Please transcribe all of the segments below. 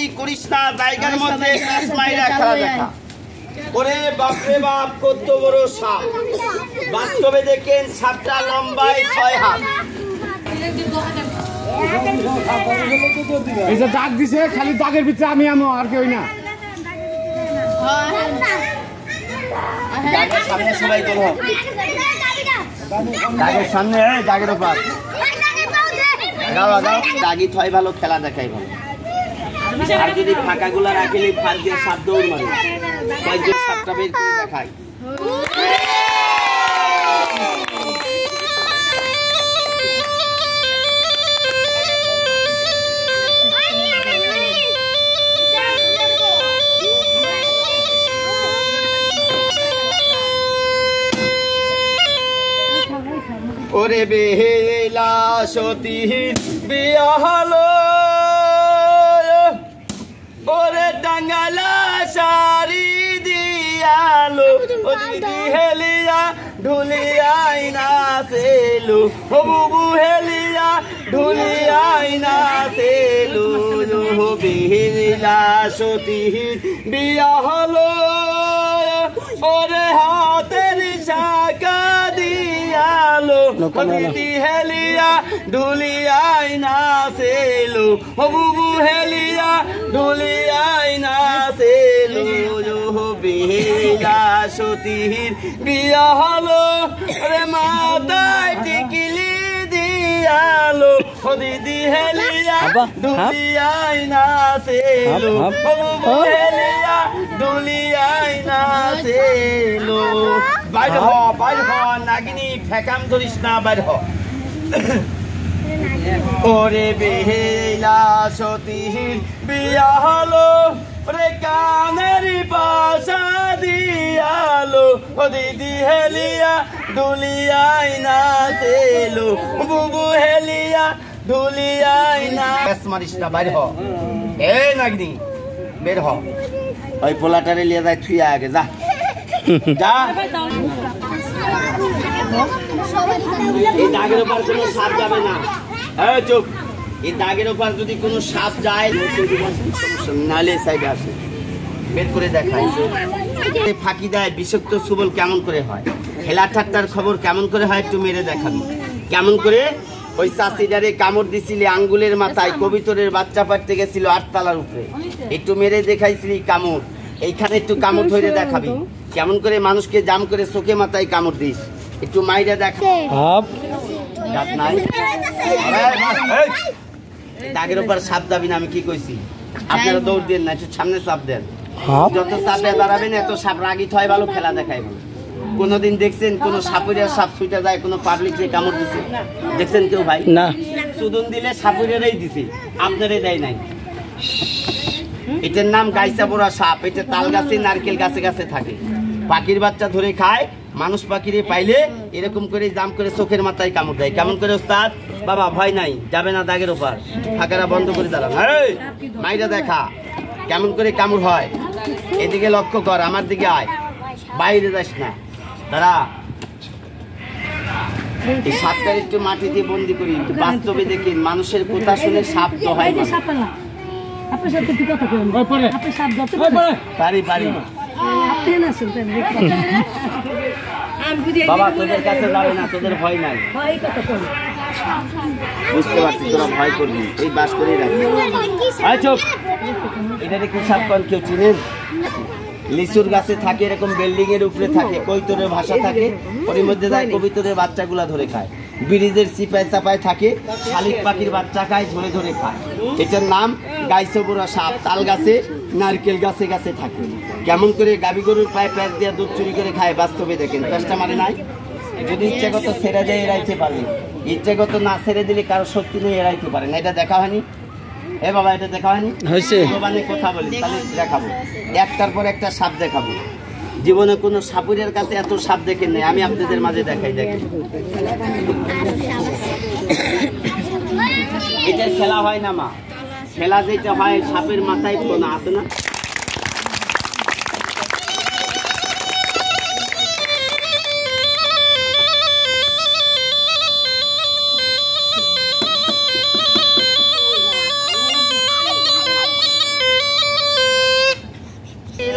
রাগারাগি করিস না, জায়গার মধ্যে কাজ মাইরা খেলা দেখা। ওরে বাপরে বাপ, কত বড় সাপ! বাস্তবে দেখেন সাপটা লম্বায় 6 হাত। এই যে দাগ দিছে, খালি দাগের ভিতরে আমি আর কেউ না। দাগের সামনে সবাই চলো, দাগের সামনে, দাগের ওপর দাগি থয় ভালো, খেলা দেখাই ভালো। আর যদি ফাঁকা গুলা রাখলে ফাঁক দিয়ে সাপ দৌড় মারে, কয়েকজন সাপটা বের করে দেখায়। ওরে বেহেলা সতী বিয়া হলো, ওরে টাঙ্গালা শাড়ি দিয়ালো, ও দিদি হেলিয়া ঢুলিয়াই নাচেলো, ও বুবু হেলিয়া ঢুলিয়াই নাচেলো। বেহেলা সতী বিয়া হলো, ওরে হাতের শাখা দিয়ালো, দিদি হেলিয়া ঢুলিয়াই নাচেলো, ও বুবু হেলিয়া ঢুলিয়াই নাচেলো। বেহেলা সতীর বিয়া হলো, রে মাথায় টিকিলি দিয়ালো, ও দিদি হেলিয়া ঢুলিয়াই নাচেলো, ও বুবু হেলিয়া ঢুলিয়াই নাচেলো। বাইর হ, বাইর হ, নাগিনী ফেকাম ধরিস না, বাইর হ। ওরে বেহেলা সতীর বিয়া হলো, রে কানের বাসা দিয়ালো, ও দিদি হেলিয়া ঢুলিয়াই নাচেলো, বুবু হেলিয়া ঢুলিয়াই না। মারিস না, বাইর হ। এ নাগিনী বের হ, ওই পোলাটারে লিয়ে যায়, থুইয়া আগে যা যা। এই দাগের উপর কোনো সাপ যাবে না, চুপ। এই দাগের উপর যদি কোনো সাপ যায়, নালে সাইডে আসে, বের করে দেখায়, ফাঁকি দেয়। বিষাক্ত সুবল কেমন করে হয়, খেলা ঠাট্টার খবর কেমন করে হয়, একটু মেরে দেখাবি কেমন করে। ওই চাষিটারে কামড় দিছিলি আঙ্গুলের মাথায়, কবিতরের বাচ্চা পাড়তে গেছিল 8 তলার উপরে, একটু মেরে দেখাইছিলি কামড়। এইখানে একটু কামড় ধরে দেখাবি কেমন করে মানুষকে জাম করে চোখে মাথায় কামড় দিস, একটু মাইরা দেখা। দাগের উপর সাপ যাবি না, আমি কি কইছি? আপনারা দৌড় দেন না, একটু সামনে চাপ দেন। যত চাপে দাঁড়াবেন এত সাপ রাগি হয় ভালো, খেলা দেখাই ভালো। কোনদিন দেখছেন কোন সাপুরিয়ার সাপ ছুটে যায়, কোন পাবলিকে কামড় দিছে দেখছেন কেউ ভাই? না। সুদন দিলে সাপুরিয়ারাই দিছে, আপনারে দেয় নাই। এটার নাম গাইসা বড়া সাপ। এটা তাল গাছে, নারকেল গাছে গাছে থাকে, পাখির বাচ্চা ধরে খায়। মানুষ পাখিরে পাইলে এরকম করে জাম করে চোখের মাথায় কামড় দেয়। কেমন করে ওস্তাদ? বাবা ভয় নাই, যাবে না দাগের ওপর, ফাঁকারা বন্ধ করে দাঁড়ান। মাইরা দেখা কেমন করে কামড় হয়। এদিকে লক্ষ্য কর, আমার দিকে আয়, বাইরে যাস না, দাঁড়া। এই সাপটার একটু মাটিতে বন্দি করি, বাস্তবে দেখেন মানুষের কথা শুনে সাপ তো হয় না। পারি পারি বাবা, তোদের কাছে যাবে না, তোদের ভয় নাই, বুঝতে পারছি তোরা ভয় করবি, এই বাস করেই রাখবি। এটা কি সাপ কোন কেউ চিনেন? লিচুর গাছে থাকে, এরকম বিল্ডিং এর উপরে থাকে, কৈতরের ভাষা থাকে, ওর মধ্যে যায় কবিতরের বাচ্চাগুলা ধরে খায়। ব্রিজের চিপায় চাপায় থাকে, শালিক পাখির বাচ্চা খায়, ধরে ধরে খায়। এটার নাম গাইসবুড়া সাপ। তাল গাছে, নারকেল গাছে গাছে থাকে। কেমন করে গাভী গরুর পায়ে প্যাঁচ দিয়ে দুধ চুরি করে খায়, বাস্তবে দেখেন। চেষ্টা মানে নাই, যদি ইচ্ছাগত ছেড়ে দেয় এড়াইতে পারবে, ইচ্ছাগত না ছেড়ে দিলে কারো শক্তি নেই, এড়াইতে পারে না। এটা দেখা হয়নি? এ বাবা, এটা দেখা হয়নি? কথা বলি, তাহলে দেখাবো, একটার পর একটা সাপ দেখাবো। জীবনে কোনো সাপুরের কাছে এত সাপ দেখেন নাই, আমি আপনাদের মাঝে দেখাই। দেখেন, এটা খেলা হয় না মা, খেলা যেটা হয় সাপের মাথায় কোনা আছে না,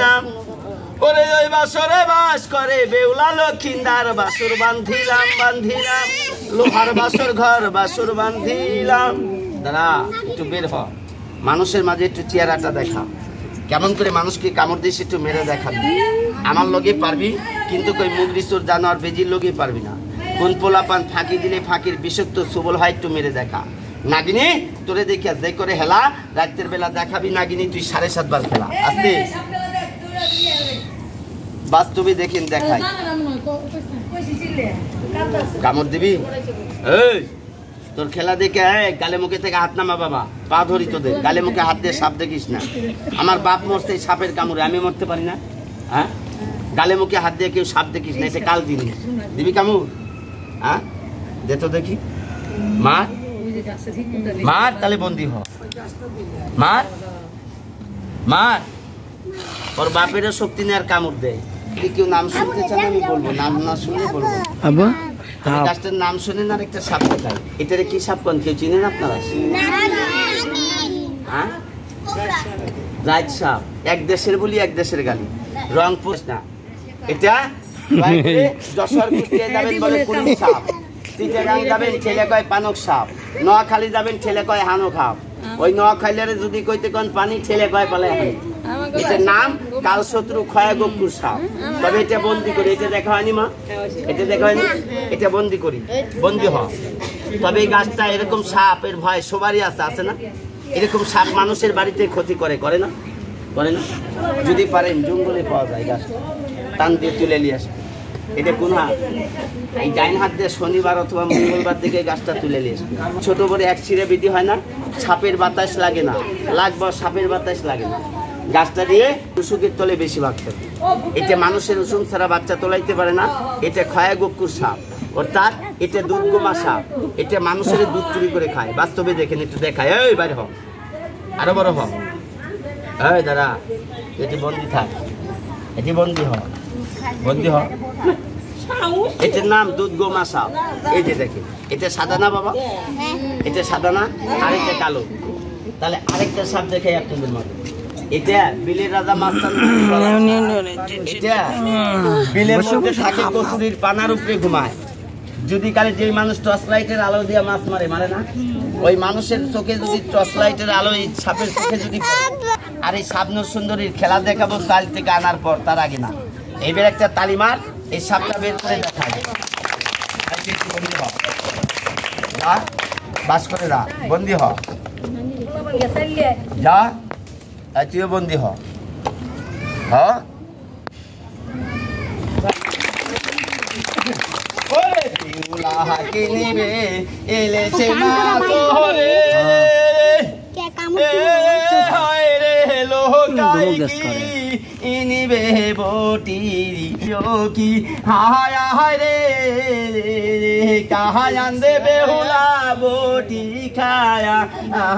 বান্ধিলাম ওরে ওই বাসরে বাস করে বেউলা লক্ষিন্দার বাসর বান্ধিলাম বান্ধিলাম লোহার বাসর ঘর বাসর বান্ধিলাম। দাঁড়া একটু বের হ, মানুষের মাঝে একটু চেহারাটা দেখা, কেমন করে মানুষকে কামড় দিস একটু মেরে দেখাবি। আমার লগে পারবি কিন্তু কই মুগরিসুর জানোয়ার বেজির লগে পারবি না। কোন পোলাপান ফাঁকি দিলে ফাঁকির বিষাক্ত সুবল হয় একটু মেরে দেখা। নাগিনী তোরে দেখিয়া যে করে হেলা রাতের বেলা দেখাবি নাগিনী তুই 7.5 বার খেলা আসতে বাস্তবে দেখিন দেখাই কামড় দিবি। এই তোর খেলা দেখে গালে মুখে থেকে হাত নামা বাবা, পা ধরি তোদের, গালে মুখে হাত দিয়ে সাপ দেখিস না। আমার বাপ মরছে সাপের কামড়ে, আমি মরতে পারি না? হ্যাঁ, গালে মুখে হাত দিয়ে কেউ সাপ দেখিস না, এটা কাল দিবি দিবি কামড়। হ্যাঁ দে তো দেখি, মার মার তাহলে বন্দি হ, মার মার। ওর বাপেরও শক্তি নেওয়ার কামড় দেয়। কেউ নাম শুনতে চান আমি বলবো, নাম না শুনলে বলবো। গাছটার নাম শুনেন আর একটা সাপ দেখায়, এটারে কি সাপ কোন কেউ চিনেন আপনারা? হ্যাঁ রাজ সাপ, এক দেশের বলি এক দেশের গালি, রংপুর না এটা। যশোর কুষ্টিয়া যাবেন বলে কুড়ি সাপ, চিটাগাং যাবেন ঠেলে কয় পানক সাপ, নোয়াখালী যাবেন ঠেলে কয় হানো খাপ, ওই নোয়াখালীর যদি কইতে কোন পানি ঠেলে কয় পালে হানি। এটার নাম কালশত্রু খয়া গকুর সাপ। তবে এটা বন্দি করি, এটা দেখা হয়নি মা, এটা দেখা হয়নি, এটা বন্দি করি, বন্দি হ। তবে এই গাছটা এরকম সাপের ভয় সবারই আছে, আছে না? এরকম সাপ মানুষের বাড়িতে ক্ষতি করে, করে না? করে না? যদি পারেন জঙ্গলে পাওয়া যায় গাছটা, টান দিয়ে তুলে নিয়ে আসবে। এটা কোন হাত? এই ডাইন হাত দিয়ে শনিবার অথবা মঙ্গলবার দিকে গাছটা তুলে নিয়ে আসবে। ছোট বড় এক ছিঁড়ে বিধি হয় না, সাপের বাতাস লাগে না, লাগবে সাপের বাতাস লাগে না। গাছটা দিয়ে উসুকের তলে বেশি ভাগ থাকে। এটা মানুষের উসুম ছাড়া বাচ্চা তোলাইতে পারে না। এটা খয়া গকুর সাপ, অর্থাৎ এটা দুধ গোমা সাপ। এটা মানুষের দুধ চুরি করে খায়, বাস্তবে দেখেন, একটু দেখায়। এই বাইরে হ, আরো বড় হ, এই দাঁড়া, এটি বন্দি থাক, এটি বন্দি হ, বন্দি হ। এটার নাম দুধ গোমা সাপ। এই যে দেখেন, এটা সাদা না বাবা, এটা সাদা না, আরেকটা কালো। তাহলে আরেকটা সাপ দেখে আপনাদের মতো, এটা বিলের রাজা মাস্তান। এটা বিলের মধ্যে থাকে, কচুরির পানার উপরে ঘুমায়। যদি কালে যে মানুষ টর্চ লাইটের আলো দিয়ে মাছ মারে, মারে না, ওই মানুষের চোখে যদি টর্চ লাইটের আলো এই সাপের চোখে যদি পড়ে। আর এই সাবনুর সুন্দরীর খেলা দেখাবো কাল থেকে আনার পর, তার আগে না। এইবার একটা তালিমার এই সাপটা বের করে দেখায়, বাস করে দা, বন্দি হ, যা তুইও বন্দি হ। কিনিবে এলে সে ইনিবে বটি কি হায় হায় রে কাহায়ান দেবে হুলা বটি খায়া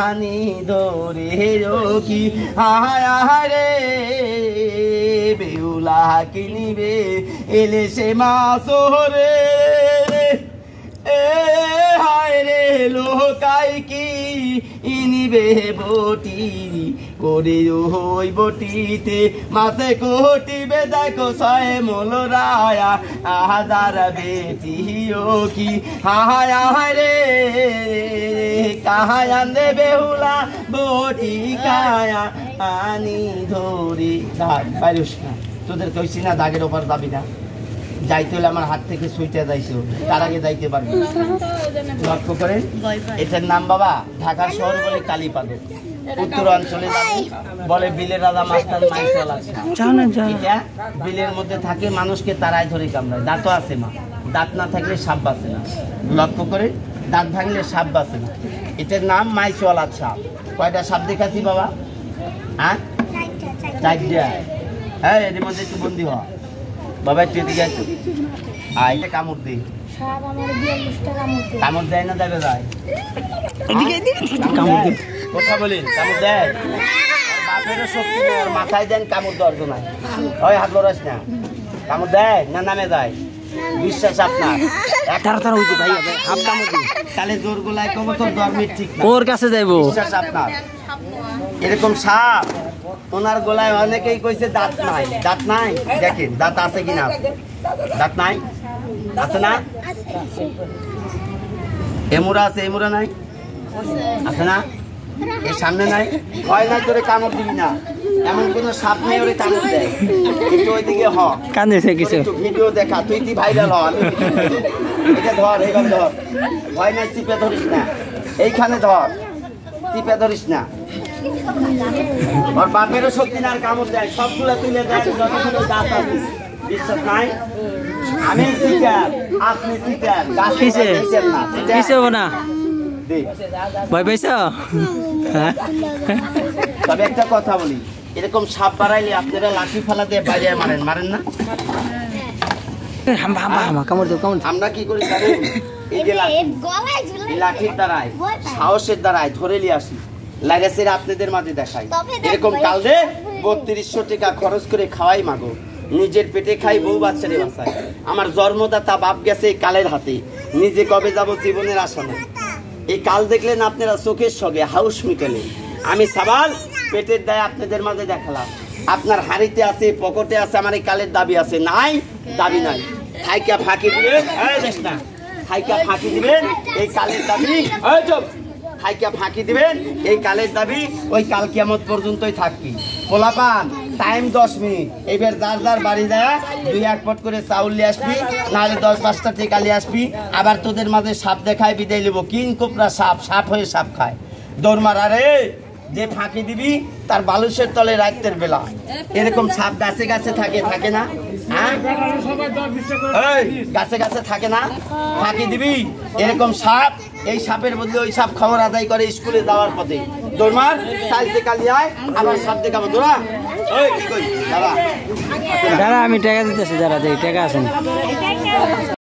আনি দৌড়ে কি হায় হায় রে বেহুলা কিনিবে এলে সে মাছ রে এ হায় রে লোকাই কি ইনিবে বটি করে ওই বটিতে মাছে কোটিবে দেখো ছয় মোল রায়া হাজার বেটিও কি হায় হায় রে কাহায়ান দে বেহুলা বটি কায়া আনি ধরি। পারিস না, তোদের কইছি না দাগের ওপর যাবি না, যাইতে হলে আমার হাত থেকে সুইটা যাইছো, তার আগে যাইতে পারবি। লক্ষ্য করেন, এটার নাম বাবা ঢাকা শহর বলে কালীপাদক, উত্তরাঞ্চলে বলে বিলের রাজা মাস্টার মাইকেল আছে। এটা বিলের মধ্যে থাকে, মানুষকে তারাই ধরে কামড়ায়। দাঁতও আছে মা, দাঁত না থাকলে সাপ বাঁচে না। লক্ষ্য করে, দাঁত ভাঙলে সাপ বাঁচে না। এটার নাম মাইচওয়ালা সাপ। কয়টা সাপ দেখাচ্ছি বাবা? হ্যাঁ, 4টা। হ্যাঁ, এর মধ্যে একটু বন্দি হ বাবা, একটু এদিকে আছে। এটা কামড় দিই, কামড় দেয় না দেবে যায়, কথা বলি কামড় দেয়। বাপেরও শক্তি নেই, মাথায় দেন কামড় দরকার নাই। ওই হাত লড়াস না, কামড় দেয় না নামে যায়, বিশ্বাস আপনার। তাহলে জোর গোলায় কম তোর ধর্মের ঠিক না, ওর কাছে যাইবো, বিশ্বাস আপনার। এরকম সাপ ওনার গলায় অনেকেই কইছে দাঁত নাই, দাঁত নাই, দেখেন দাঁত আছে কিনা, দাঁত নাই, আছে না? এমুরা আছে, এমুরা নাই, আছে না? এর সামনে নাই, হয় না তোরে কামড় দিবি না, এমন কোন সাপ নেই ওরে কামড় দেয়, কিন্তু ওইদিকে হ কান্দেছে কিছু ভিডিও দেখা, তুই কি ভাইরাল হ, আমি এটা ধর, এইভাবে ধর, ভয় নাই, চিপে ধরিস না, এইখানে ধর, চিপে ধরিস না। ওর বাপেরও শক্তি না, আর কামড় দেয়, সবগুলো তুলে দেয়, যতগুলো দাঁত আছে। বিশ্বাস নাই? আমি চিটার, আপনি চিটার, কিসে কিসে হবো না ভয় পাইছ? তবে একটা কথা বলি, এরকম সাপ বাড়াইলে আপনারা লাঠি ফালা দিয়ে বাইরে মারেন, মারেন না? আমরা কি করি জানেন? এই যে লাঠির দ্বারায়, সাহসের দ্বারায় ধরে নিয়ে আসি, লাগাছের আপনাদের মাঝে দেখাই। এরকম কালদে 3200 টাকা খরচ করে খাওয়াই মাগো, নিজের পেটে খাই, বউ বাচ্চারে বাঁচাই। আমার জন্মদাতা বাপ গেছে এই কালের হাতে, নিজে কবে যাব জীবনের আশা নেই। এই কাল দেখলেন আপনারা চোখের সঙ্গে হাউস মিটালেন, আমি সাবাল পেটের দায় আপনাদের মাঝে দেখালাম। আপনার হাড়িতে আছে, পকেটে আছে, আমার এই কালের দাবি আছে, নাই দাবি নাই। খাইকা ফাঁকি দিবেন, না খাইকা ফাঁকি দিবেন, এই কালের দাবি, খাইকা ফাঁকি দিবেন, এই কালের দাবি ওই কাল কিয়ামত পর্যন্তই থাকবি। পোলাপান টাইম 10 মিনিট, এবার যার যার বাড়ি যায় 2-1 পট করে চাউল নিয়ে আসবি, নাহলে 10-5টা টেকা নিয়ে আসবি। আবার তোদের মাঝে সাপ দেখায় বিদায় নেবো, কিং কোপরা সাপ, সাপ হয়ে সাপ খায়। দৌড় মারা রে, যে ফাঁকি দিবি তার বালুসের তলে রাতের বেলা এরকম সাপ গাছে গাছে থাকে, থাকে না? গাছে গাছে থাকে না? ফাঁকি দিবি এরকম সাপ, এই সাপের বদলে ওই সাপ খবর আদায় করে স্কুলে যাওয়ার পথে। দৌড়মার সাইজে কালিয়ায়, আবার সাপ দেখাবো তোরা। ওই কি কই দাঁড়া, আমি টাকা দিতেছি, যারা টাকা আছে।